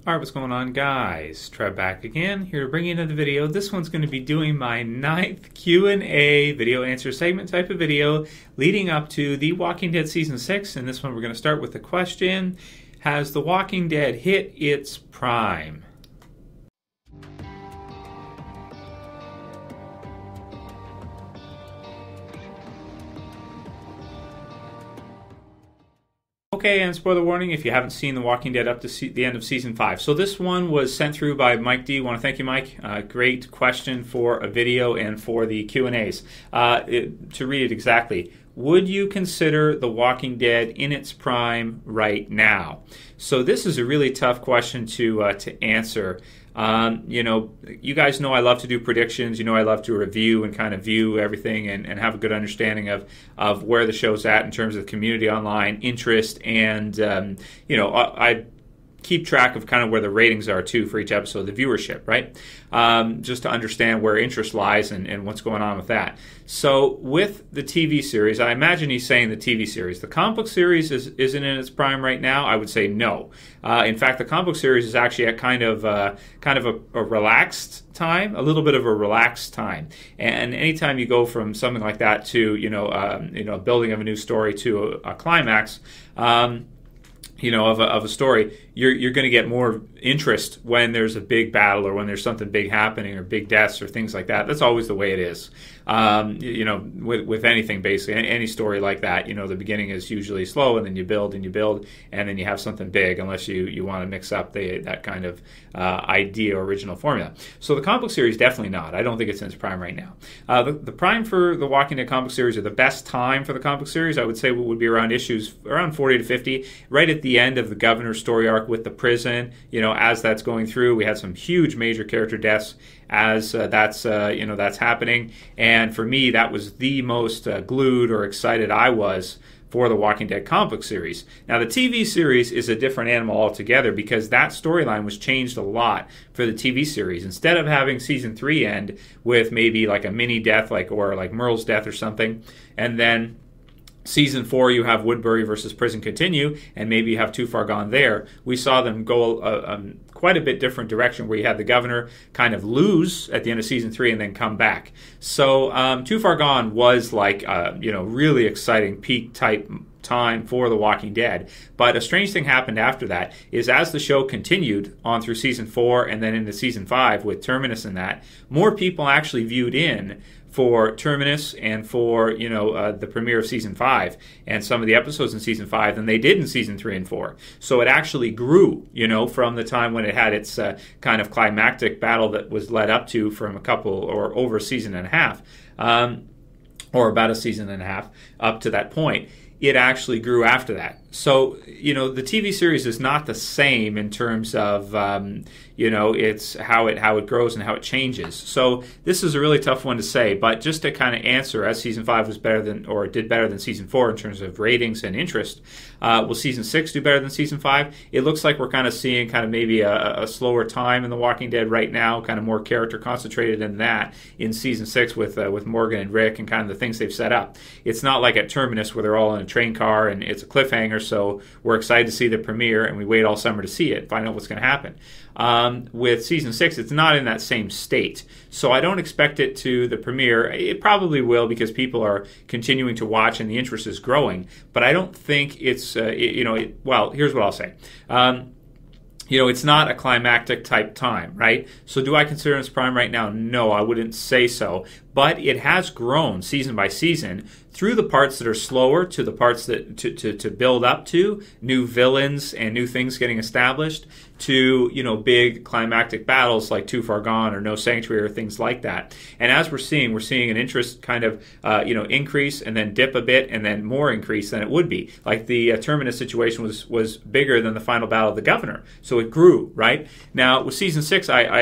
Alright, what's going on, guys? Trev back again, here to bring you another video. This one's going to be doing my 9th Q&A video answer segment type of video leading up to The Walking Dead Season 6. And this one we're going to start with the question, has The Walking Dead hit its prime? Okay, and spoiler warning if you haven't seen The Walking Dead up to the end of Season 5. So this one was sent through by Mike D. I want to thank you, Mike. Great question for a video and for the Q&As. To read it exactly, would you consider The Walking Dead in its prime right now? So this is a really tough question to answer. You guys know I love to do predictions. You know I love to review and kind of view everything and have a good understanding of where the show's at in terms of community online interest and I keep track of kind of where the ratings are too for each episode, the viewership, right? Just to understand where interest lies and what's going on with that. So with the TV series, I imagine he's saying the TV series. The comic book series isn't in its prime right now. I would say no. In fact, the comic book series is actually at kind of a relaxed time, a little bit of a relaxed time. And anytime you go from something like that to building of a new story to a climax. Of a story, you're going to get more interest when there's a big battle or when there's something big happening or big deaths or things like that. That's always the way it is. With anything, basically, any story like that, the beginning is usually slow and then you build and then you have something big, unless you want to mix up that kind of idea or original formula. So the comic book series, definitely not. I don't think it's in its prime right now. The prime for the Walking Dead comic book series, or the best time for the comic book series, I would say would be around issues around 40 to 50, right at the end of the governor's story arc with the prison. As that's going through, we had some huge major character deaths as that's happening. And for me, that was the most glued or excited I was for the Walking Dead comic book series. Now, the TV series is a different animal altogether because that storyline was changed a lot for the TV series. Instead of having Season 3 end with maybe like a mini death or like Merle's death or something, and then Season 4, you have Woodbury versus Prison continue, and maybe you have Too Far Gone there. We saw them go quite a bit different direction, where you had the governor kind of lose at the end of Season 3 and then come back. So Too Far Gone was like really exciting peak type time for The Walking Dead. But a strange thing happened after that is, as the show continued on through Season 4 and then into Season 5 with Terminus and that, more people actually viewed in for Terminus and for the premiere of Season 5 and some of the episodes in Season 5 than they did in Season 3 and 4. So it actually grew, from the time when it had its kind of climactic battle that was led up to from a couple or over a season and a half, or about a season and a half up to that point. It actually grew after that. So, the TV series is not the same in terms of, it's how it grows and how it changes. So this is a really tough one to say, but just to kind of answer, as Season 5 was did better than Season 4 in terms of ratings and interest, will Season 6 do better than Season 5? It looks like we're kind of seeing kind of maybe a slower time in The Walking Dead right now, kind of more character concentrated in that in Season 6 with Morgan and Rick and kind of the things they've set up. It's not like at Terminus where they're all in a train car and it's a cliffhanger, so we're excited to see the premiere and we wait all summer to see it, find out what's going to happen. With Season 6, it's not in that same state. So I don't expect it to the premiere. It probably will because people are continuing to watch and the interest is growing. But I don't think it's, well, here's what I'll say. It's not a climactic type time, right? So do I consider its prime right now? No, I wouldn't say so. But it has grown season by season through the parts that are slower to the parts that to build up to new villains and new things getting established to big climactic battles like Too Far Gone or No Sanctuary or things like that. And as we're seeing an interest kind of increase and then dip a bit and then more increase than it would be. Like the Terminus situation was bigger than the final battle of the governor, so it grew right. Now with Season 6, I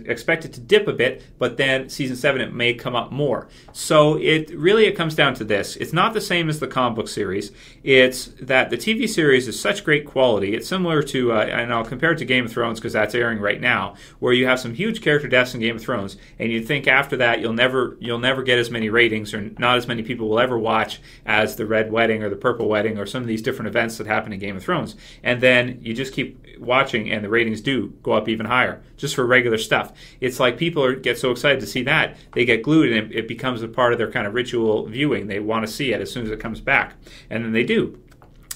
expect it to dip a bit, but then Season 7 it may come up more. So it comes down to this. It's not the same as the comic book series. It's that the TV series is such great quality. It's similar to, and I'll compare it to Game of Thrones because that's airing right now, where you have some huge character deaths in Game of Thrones, and you'd think after that you'll never get as many ratings, or not as many people will ever watch as the Red Wedding or the Purple Wedding or some of these different events that happen in Game of Thrones. And then you just keep watching, and the ratings do go up even higher just for regular stuff. It's like people get so excited to see that they get glued, and it becomes a part of their kind of ritual viewing. They want to see it as soon as it comes back, and then they do.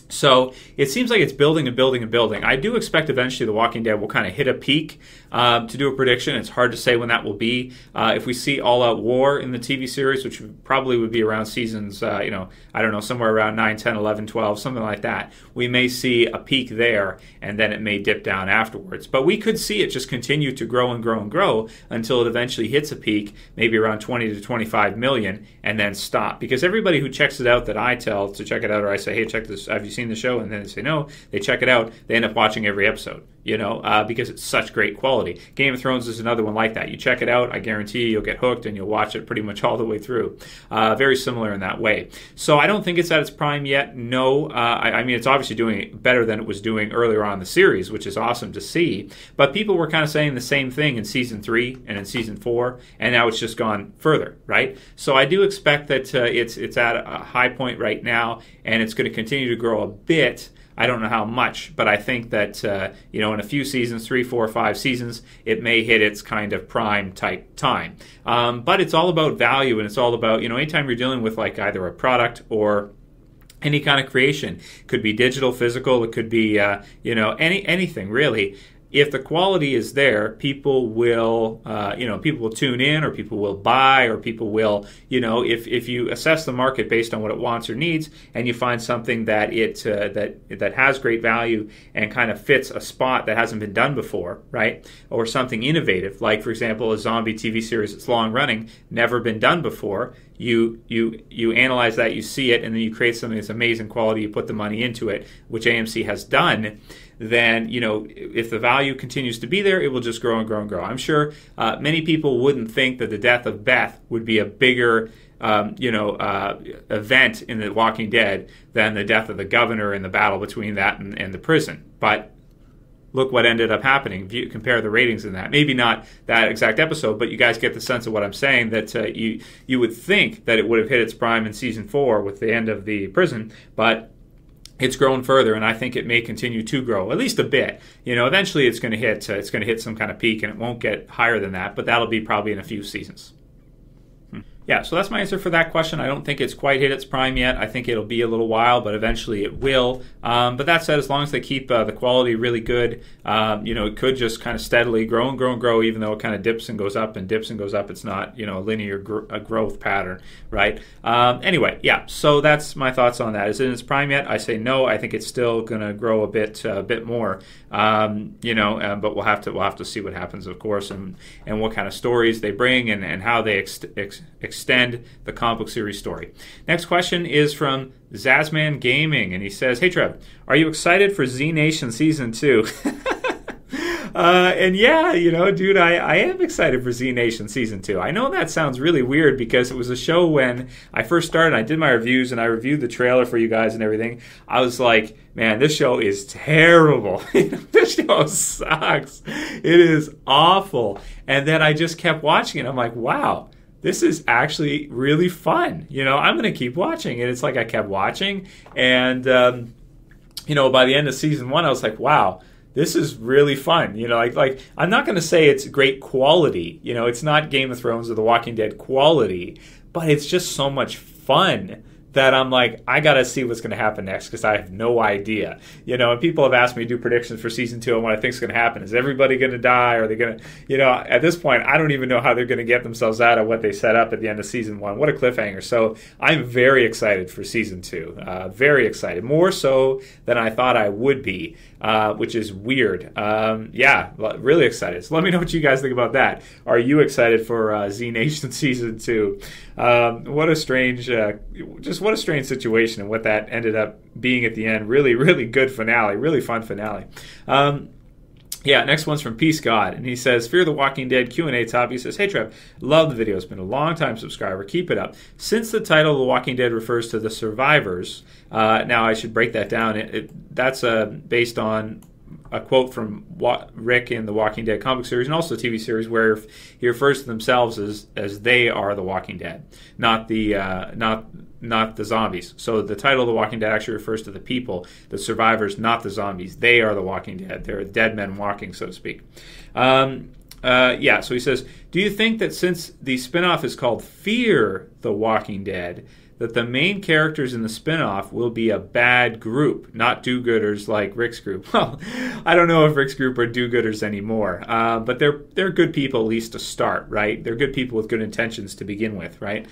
So it seems like it's building and building and building. I do expect eventually The Walking Dead will kind of hit a peak. To do a prediction, it's hard to say when that will be. If we see all-out war in the TV series, which probably would be around seasons, I don't know, somewhere around 9, 10, 11, 12, something like that, we may see a peak there, and then it may dip down afterwards. But we could see it just continue to grow and grow and grow until it eventually hits a peak, maybe around 20 to 25 million, and then stop. Because everybody who checks it out that I tell to check it out, or I say, hey, check this, have you seen the show? And then they say no, they check it out, they end up watching every episode, because it's such great quality. Game of Thrones is another one like that. You check it out, I guarantee you'll get hooked and you'll watch it pretty much all the way through. Very similar in that way. So I don't think it's at its prime yet. No, I mean, it's obviously doing better than it was doing earlier on in the series, which is awesome to see. But people were kind of saying the same thing in season 3 and in season 4, and now it's just gone further, right? So I do expect that it's at a high point right now, and it's going to continue to grow a bit. I don't know how much, but I think that, in a few seasons, 3, 4, 5 seasons, it may hit its kind of prime type time. But it's all about value, and it's all about, anytime you're dealing with like either a product or any kind of creation, could be digital, physical, it could be, anything really. If the quality is there, people will, people will tune in, or people will buy, or people will, if you assess the market based on what it wants or needs, and you find something that that has great value and kind of fits a spot that hasn't been done before, right? Or something innovative, like for example, a zombie TV series that's long running, never been done before. You analyze that, you see it, and then you create something that's amazing quality. You put the money into it, which AMC has done. Then, if the value continues to be there, it will just grow and grow and grow. I'm sure many people wouldn't think that the death of Beth would be a bigger, event in The Walking Dead than the death of the governor and the battle between that and the prison. But look what ended up happening. If you compare the ratings in that, maybe not that exact episode, but you guys get the sense of what I'm saying, that you would think that it would have hit its prime in season 4 with the end of the prison, but it's grown further, and I think it may continue to grow, at least a bit. Eventually it's going to hit some kind of peak, and it won't get higher than that, but that'll be probably in a few seasons. Yeah, so that's my answer for that question. I don't think it's quite hit its prime yet. I think it'll be a little while, but eventually it will. But that said, as long as they keep the quality really good, it could just kind of steadily grow and grow and grow, even though it kind of dips and goes up and dips and goes up. It's not, a linear growth pattern, right? Anyway, yeah, so that's my thoughts on that. Is it in its prime yet? I say no. I think it's still going to grow a bit more, but we'll have to see what happens, of course, and what kind of stories they bring and how they extend the comic book series story. Next question is from Zasmangaming, and he says, "Hey Trev, are you excited for Z Nation Season 2? And yeah, dude, I am excited for Z Nation Season 2. I know that sounds really weird because it was a show when I first started. I did my reviews and I reviewed the trailer for you guys and everything. I was like, man, this show is terrible. This show sucks. It is awful. And then I just kept watching it. I'm like, wow, this is actually really fun. I'm going to keep watching. And it's like I kept watching. And, by the end of season 1, I was like, wow, this is really fun. Like I'm not going to say it's great quality. It's not Game of Thrones or The Walking Dead quality, but it's just so much fun that I'm like, I got to see what's going to happen next because I have no idea. And people have asked me to do predictions for season 2 and what I think is going to happen. Is everybody going to die? Are they going to, at this point, I don't even know how they're going to get themselves out of what they set up at the end of season 1. What a cliffhanger. So I'm very excited for season 2. Very excited. More so than I thought I would be, which is weird. Yeah, really excited. So let me know what you guys think about that. Are you excited for Z Nation season 2? What a strange situation, and what that ended up being at the end. Really, really good finale. Really fun finale. Yeah, next one's from Peace God, and he says, Fear the Walking Dead Q&A topic. He says, "Hey Trev, love the video. It's been a long-time subscriber. Keep it up. Since the title The Walking Dead refers to the survivors," now I should break that down. That's based on a quote from Rick in the Walking Dead comic series and also TV series, where he refers to themselves as they are the Walking Dead, not not the zombies. So the title of The Walking Dead actually refers to the people, the survivors, not the zombies. They are the Walking Dead. They're dead men walking, so to speak. So he says, do you think that since the spinoff is called Fear the Walking Dead, that the main characters in the spinoff will be a bad group, not do-gooders like Rick's group? Well, I don't know if Rick's group are do-gooders anymore, but they're good people at least to start, right? They're good people with good intentions to begin with, right?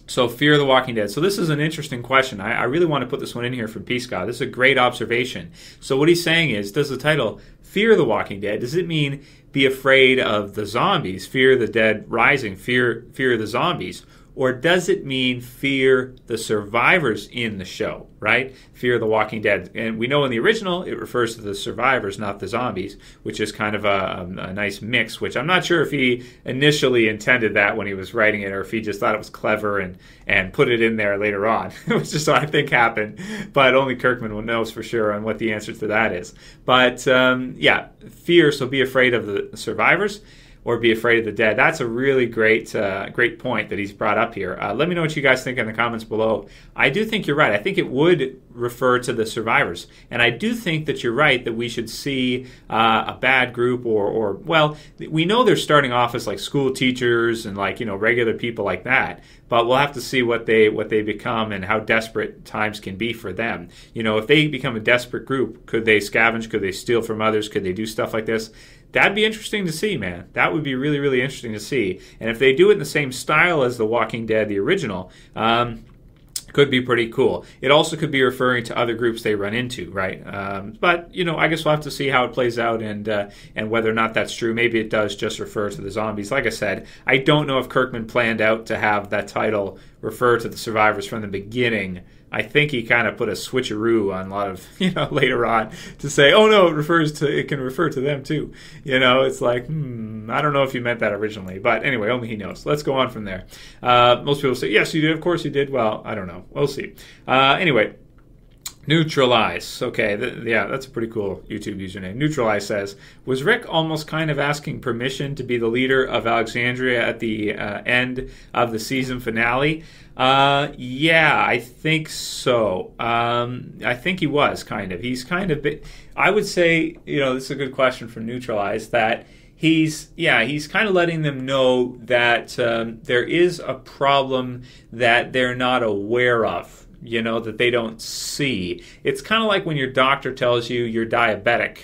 So Fear the Walking Dead. So this is an interesting question. I really want to put this one in here from Peace God. This is a great observation. So what he's saying is, does the title Fear the Walking Dead, does it mean be afraid of the zombies, fear the dead rising, fear the zombies? Or does it mean fear the survivors in the show, right? Fear the Walking Dead. And we know in the original it refers to the survivors, not the zombies, which is kind of a nice mix, which I'm not sure if he initially intended that when he was writing it or if he just thought it was clever and put it in there later on, which is what I think happened. But only Kirkman knows for sure on what the answer to that is. But fear, so be afraid of the survivors, or be afraid of the dead. That's a really great point that he's brought up here. Let me know what you guys think in the comments below. I do think you're right. I think it would refer to the survivors. And I do think that you're right that we should see a bad group or we know they're starting off as like school teachers and like, regular people like that. But we'll have to see what they become and how desperate times can be for them. If they become a desperate group, could they scavenge? Could they steal from others? Could they do stuff like this? That'd be interesting to see, man. That would be really, really interesting to see. And if they do it in the same style as The Walking Dead, the original, could be pretty cool. It also could be referring to other groups they run into, right? But I guess we'll have to see how it plays out and whether or not that's true. Maybe it does just refer to the zombies. Like I said, I don't know if Kirkman planned out to have that title refer to the survivors from the beginning. I think he kind of put a switcheroo on a lot of, later on to say, oh no, it can refer to them too. It's like, I don't know if you meant that originally, but anyway, only he knows. Let's go on from there. Most people say, yes, you did. Of course you did. Well, I don't know. We'll see. Anyway. Neutralize. Okay, that's a pretty cool YouTube username. Neutralize says, was Rick almost kind of asking permission to be the leader of Alexandria at the end of the season finale? Yeah, I think so. I think he was kind of. He's kind of, I would say, this is a good question from Neutralize, that he's kind of letting them know that there is a problem that they're not aware of. That they don't see. It's kind of like when your doctor tells you you're diabetic,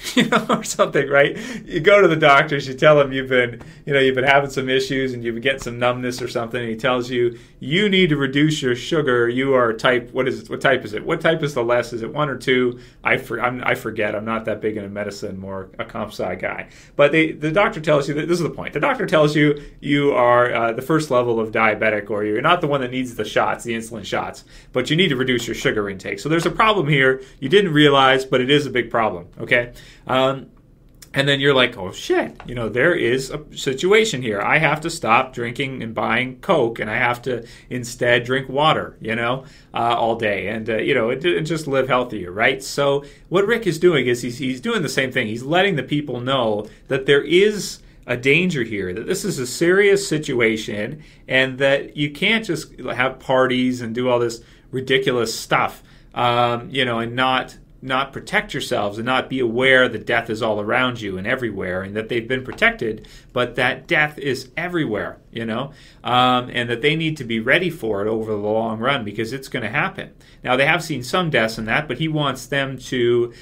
or something, right? You go to the doctors, you tell them you've been having some issues and you've been getting some numbness or something, and he tells you need to reduce your sugar. You are type, what type is it? What type is the less? Is it 1 or 2? I forget. I'm not that big into medicine, more a comp sci guy. But the doctor tells you that, this is the point. The doctor tells you you are the first level of diabetic, or you're not the one that needs the shots, the insulin shots, but you need to reduce your sugar intake. So there's a problem here you didn't realize, but it is a big problem, okay? And then you're like, oh shit, there is a situation here. I have to stop drinking and buying Coke, and I have to instead drink water, all day, and and just live healthier, right? So what Rick is doing is he's doing the same thing. He's letting the people know that there is a danger here, that this is a serious situation, and that you can't just have parties and do all this ridiculous stuff, and not protect yourselves and not be aware that death is all around you and everywhere, and that they've been protected, but that death is everywhere, and that they need to be ready for it over the long run because it's going to happen. Now, they have seen some deaths in that, but he wants them to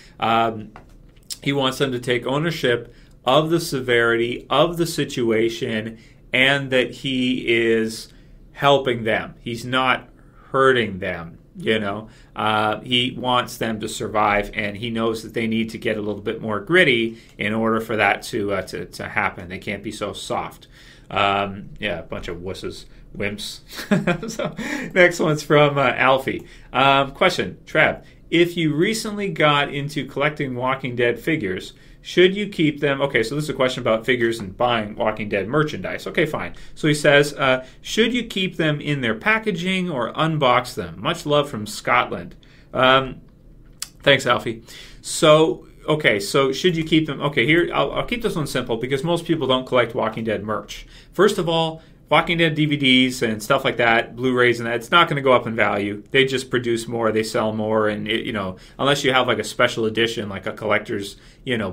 take ownership of the severity of the situation, and that he is helping them. He's not hurting them, He wants them to survive, and he knows that they need to get a little bit more gritty in order for that to happen. They can't be so soft. A bunch of wusses, wimps. So, next one's from Alfie. Question, Trev, if you recently got into collecting Walking Dead figures, should you keep them? Okay, so this is a question about figures and buying Walking Dead merchandise. Okay, fine. So he says, should you keep them in their packaging or unbox them? Much love from Scotland. Thanks, Alfie. So should you keep them? Okay, here, I'll keep this one simple because most people don't collect Walking Dead merch. First of all, Walking Dead DVDs and stuff like that, Blu-rays and that, it's not going to go up in value. They just produce more, they sell more, and unless you have like a special edition, like a collector's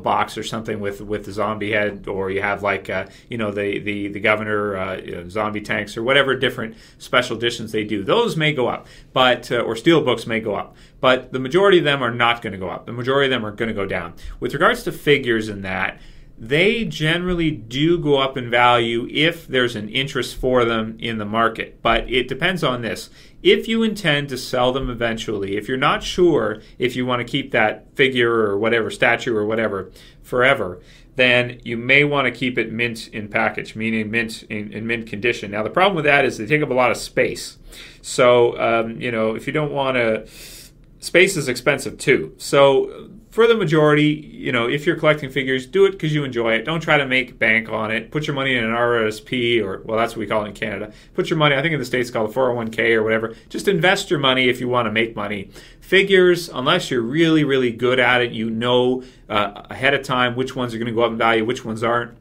box or something with the zombie head, or you have like the governor zombie tanks or whatever different special editions they do, those may go up, but or steel books may go up, but the majority of them are not going to go up. The majority of them are going to go down. With regards to figures and that, they generally do go up in value if there's an interest for them in the market. But it depends on this. If you intend to sell them eventually, if you're not sure if you want to keep that figure or whatever, statue or whatever, forever, then you may want to keep it mint in package, meaning mint in mint condition. Now, the problem with that is they take up a lot of space. So, if you don't want to... Space is expensive too. So for the majority, if you're collecting figures, do it because you enjoy it. Don't try to make bank on it. Put your money in an RRSP, or, well, that's what we call it in Canada. Put your money, I think in the States it's called a 401k or whatever. Just invest your money if you want to make money. Figures, unless you're really, really good at it, ahead of time which ones are going to go up in value, which ones aren't,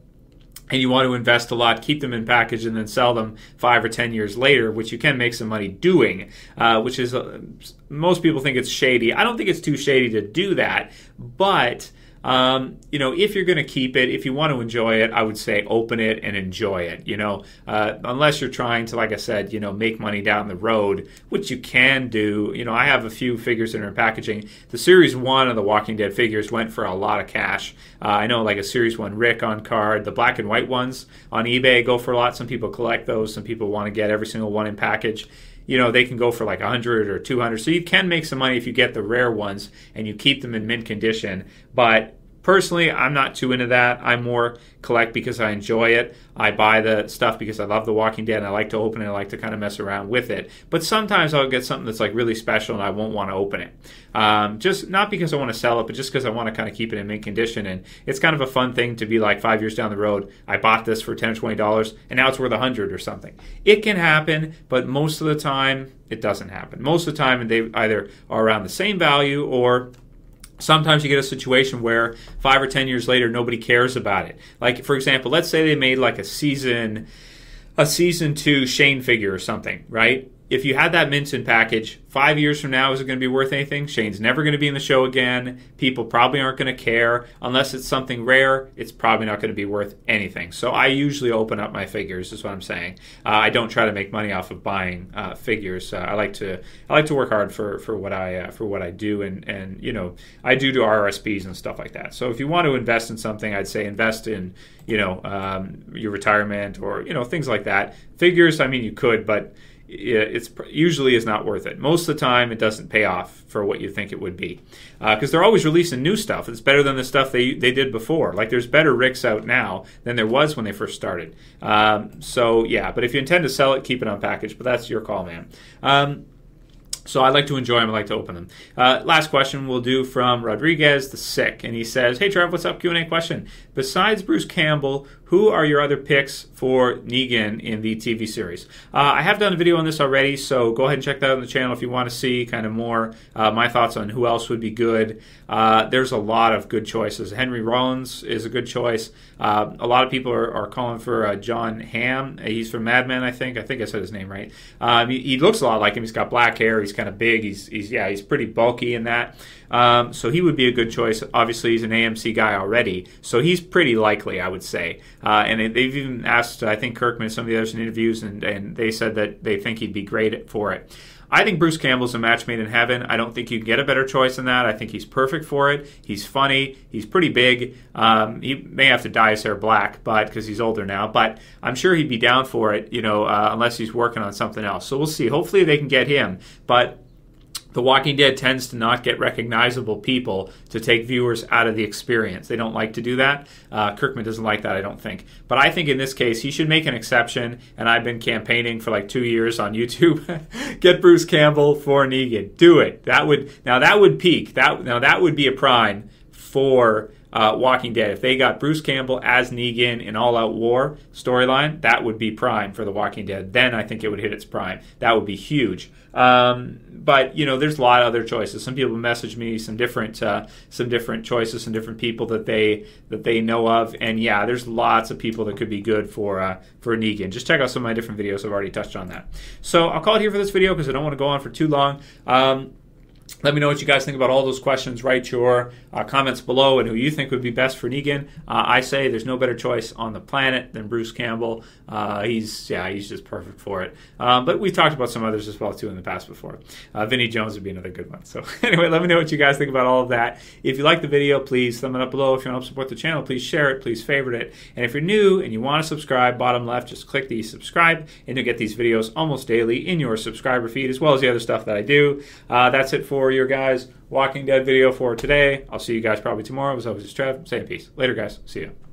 and you want to invest a lot, keep them in package, and then sell them 5 or 10 years later, which you can make some money doing, which is, most people think it's shady. I don't think it's too shady to do that, but... if you're going to keep it, if you want to enjoy it, I would say open it and enjoy it, unless you're trying to, like I said, make money down the road, which you can do. I have a few figures that are in packaging. The Series 1 of the Walking Dead figures went for a lot of cash. I know like a Series 1 Rick on card. The black and white ones on eBay go for a lot. Some people collect those. Some people want to get every single one in package. They can go for like 100 or 200. So you can make some money if you get the rare ones and you keep them in mint condition. But personally, I'm not too into that. I more collect because I enjoy it. I buy the stuff because I love The Walking Dead and I like to open it. I like to kind of mess around with it. But sometimes I'll get something that's like really special and I won't want to open it. Just not because I want to sell it, but just because I want to kind of keep it in mint condition. And it's kind of a fun thing to be like 5 years down the road, I bought this for $10 or $20 and now it's worth $100 or something. It can happen, but most of the time it doesn't happen. Most of the time they either are around the same value, or sometimes you get a situation where 5 or 10 years later, nobody cares about it. Like, for example, let's say they made like a season 2 Shane figure or something, right? If you had that mint in package, 5 years from now, is it going to be worth anything? Shane's never going to be in the show again. People probably aren't going to care. Unless it's something rare, it's probably not going to be worth anything. So I usually open up my figures, is what I'm saying. I don't try to make money off of buying figures. I like to work hard for what I do, and I do RRSPs and stuff like that. So if you want to invest in something, I'd say invest in your retirement or things like that. Figures, I mean, you could, but it's usually is not worth it. Most of the time, it doesn't pay off for what you think it would be, because they're always releasing new stuff. It's better than the stuff they did before. Like, there's better Ricks out now than there was when they first started. So yeah, but if you intend to sell it, keep it on package. But that's your call, man. So I like to enjoy them. I like to open them. Last question we'll do from Rodriguez the Sick. And he says, hey, Trev, what's up? Q&A question. Besides Bruce Campbell, who are your other picks for Negan in the TV series? I have done a video on this already, so go ahead and check that out on the channel if you want to see kind of more my thoughts on who else would be good. There's a lot of good choices. Henry Rollins is a good choice. A lot of people are calling for John Hamm. He's from Mad Men, I think. I think I said his name right. He looks a lot like him. He's got black hair. He's kind of big. He's pretty bulky in that. So he would be a good choice. Obviously, he's an AMC guy already, so he's pretty likely, I would say. And they've even asked, I think, Kirkman and some of the others in interviews, and they said that they think he'd be great for it. I think Bruce Campbell's a match made in heaven. I don't think you can get a better choice than that. I think he's perfect for it. He's funny. He's pretty big. He may have to dye his hair black, but because he's older now. But I'm sure he'd be down for it, unless he's working on something else. So we'll see. Hopefully they can get him. But The Walking Dead tends to not get recognizable people to take viewers out of the experience. They don't like to do that. Kirkman doesn't like that, I don't think. But I think in this case, he should make an exception, and I've been campaigning for like 2 years on YouTube. Get Bruce Campbell for Negan. Do it. That would peak. That would be a prime for Walking Dead. If they got Bruce Campbell as Negan in All Out War storyline, that would be prime for The Walking Dead. Then I think it would hit its prime. That would be huge. But there's a lot of other choices. Some people message me some different choices, some different people that they know of, and yeah, there's lots of people that could be good for Negan. Just check out some of my different videos. I've already touched on that. So I'll call it here for this video because I don't want to go on for too long. Let me know what you guys think about all those questions. Write your comments below and who you think would be best for Negan. I say there's no better choice on the planet than Bruce Campbell. He's just perfect for it. But we've talked about some others as well too in the past before. Vinnie Jones would be another good one. So anyway, let me know what you guys think about all of that. If you like the video, please thumb it up below. If you want to help support the channel, please share it. Please favorite it. And if you're new and you want to subscribe, bottom left, just click the subscribe and you'll get these videos almost daily in your subscriber feed as well as the other stuff that I do. That's it for your guys' Walking Dead video for today. I'll see you guys probably tomorrow. As always, it's Trev. Saying peace. Later, guys. See you.